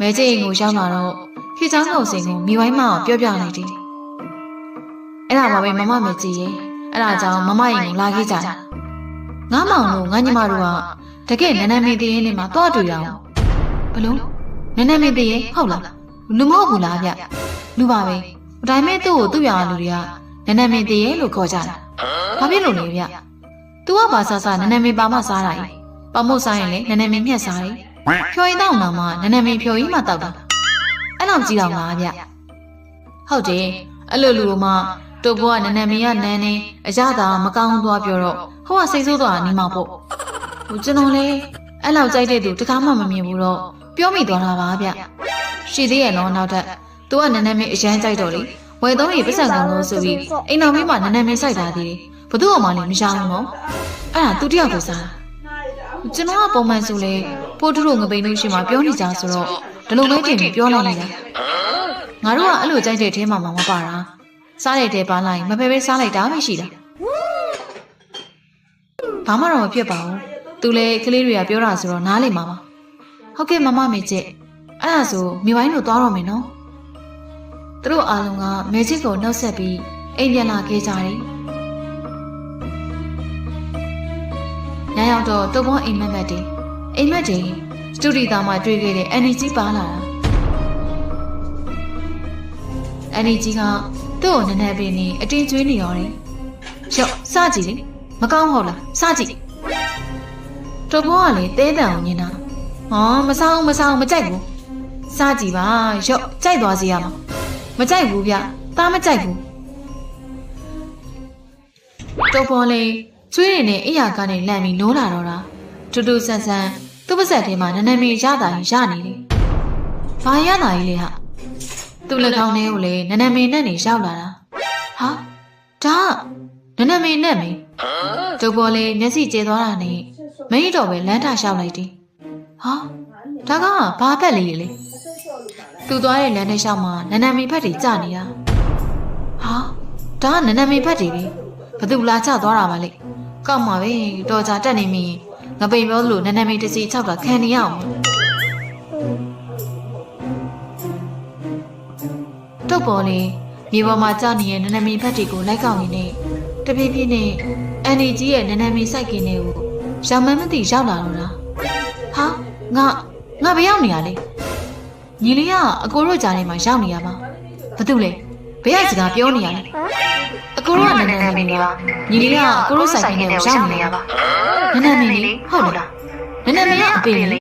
မဲကျိန်ကိုရောက်လာတော့ခေချောင်းကောင်စင်ကိုမိဝိုင်းမအောင်ပြောပြလိုက်တယ်အဲ့ဒါပါပဲမမမဲကြည့်ရဲ့အဲ့ဒါကြောင့်မမရင်ကိုလာခဲ့ကြတာငါမောင်တို့ငါညီမတို့ကတကယ်နန်းနန်းမင်းတည်ရင်နေမှာတော့တွေ့ရအောင်ဘလို့နန်းနန်းမင်းတည်ရင်ဟုတ်လားလူမဟုတ်ဘူးလားဗျလူပါပဲဒါပေမဲ့သူ့ကိုသူ့ရအောင်လူတွေကနန်းနန်းမင်းတည်ရင်လို့ခေါ်ကြတာဘာဖြစ်လို့လဲဗျသူကဘာစားနန်းနန်းမင်းပါမစားတာကြီးပါမို့စားရင်လေနန်းနန်းမင်းမျက်စားတယ်ဖြော်ရင်တော့မှနန်းနန်းမင်းဖြော်ကြီးမှတောက်တာအဲ့လောက်ကြည့်တော့မှာဗျဟုတ်တယ်အဲ့လိုလူကမှတို့ဘွားနန်းနန်းမင်းကနန်းနေအရသာမကောင်းသွားပြောတော့ဟိုကစိတ်ဆိုးသွားနေမှာပေါ့ဟိုကျွန်တော်လေအဲ့လောက်ကြိုက်တဲ့သူတကားမှမမြင်ဘူးတော့ပြောမိသွားတာပါဗျရှိသေးရဲ့နော်နောက်ထပ်သူကနန်းနန်းမင်းအရန်ကြိုက်တော့လေဝယ်သုံးရီပတ်စံကုန်လို့ဆိုပြီးအိမ်တော်မင်းမှနန်းနန်းမင်းစိုက်ထားသေးတယ်ဘသူ့အမှလည်းမရဘူးနော်အဲ့ဒါသူတယောက်ကိုစားကျွန်တော်ကပုံမှန်ဆိုလေပို့ထုတို့ငပိန်လို့ရှိမှပြောနေကြဆိုတော့ဒီလိုပဲတင်ပြီးပြောလိုက်နေတာငါတို့ကအဲ့လိုကြိုက်တဲ့ထဲမှာမပါတာစားတဲ့တဲပါလိုက်မဖဲဖဲစားလိုက်တာပဲရှိတာဘာမှတော့မဖြစ်ပါဘူးသူလေကလေးတွေကပြောတာဆိုတော့နားလည်မှာပါဟုတ်ကဲ့မမမေချစ်အဲ့ဒါဆိုမိဝိုင်းတို့သွားတော့မယ်နော်သူတို့အားလုံးကမေချစ်ကိုနှုတ်ဆက်ပြီးအိမ်ပြန်လာခဲ့ကြတယ်ညရောက်တော့တုပ်ဘောအိမ်မက်တယ်အိမ်မက်တယ်စတူဒီသားမှာတွေ့ခဲ့တဲ့ energy ပါလာတာ energy ကသူ့ကိုနည်းနည်းပင်နေအတင်းကျွေးနေရတယ်ရော့စကြည့်လေမကောင်းဟုတ်လားစကြည့်တုပ်ဘောကလေတဲတန်ကိုညင်တာဟောမဆောင်မကြိုက်ဘူးစကြည့်ပါရော့ကြိုက်သွားစီရမှာမကြိုက်ဘူးဗျသားမကြိုက်ဘူးတုပ်ဘောလေကျွေးနေတဲ့အိယာကနေလန့်ပြီးနိုးလာတော့တာတူတူဆန်ဆန်သူ့ပါဆက်ထဲမှာနန်းနန်းမင်းရတာရနေတယ်။ဘာရတာကြီးလဲဟာသူ့လက်ကောင်းထဲကိုလေနန်းနန်းမင်းနဲ့နေရောက်လာတာဟာဒါနန်းနန်းမင်းနဲ့မင်းတုပ်ပေါ်လေမျက်စိကျဲသွားတာနဲ့မင်းတော့ပဲလမ်းထလျှောက်လိုက်တယ်ဟာဒါကဘာဖက်လေးလဲသူသွားတဲ့လမ်းထဲလျှောက်မှာနန်းနန်းမင်းဖက်တွေကျနေတာဟာဒါကနန်းနန်းမင်းဖက်တွေပဲဘသူလာချသွားတာပါလေကောက်မှာပဲတော်ကြတက်နေမိငပိန်ပြောလို့နန်းနန်းမင်းတစီ6ကခံနေရအောင်တုပ်ပေါ်လေးမြေပေါ်မှာကြာနေတဲ့နန်းနန်းမင်းဖက်တွေကိုလိုက်ကောက်နေနေတပြေးပြေးနဲ့အန်ဒီကြီးရဲ့နန်းနန်းမင်းစိုက်ကင်းတွေကိုရောင်မန်းမသိရောက်လာတော့တာဟာငါဘယ်ရောက်နေရလဲညီလေးကအကိုတို့ကြားထဲမှာရောက်နေရပါဘာတူလဲဘယ်ကစကားပြောနေရလဲအကိုတို့ကနန်းနန်းမင်းပါညီလေးကအကိုတို့စိုက်ကင်းတွေကိုရောက်နေရပါနန်းနန်းမင်းဟုတ်လားနန်းနန်းမင်းကအပေလေ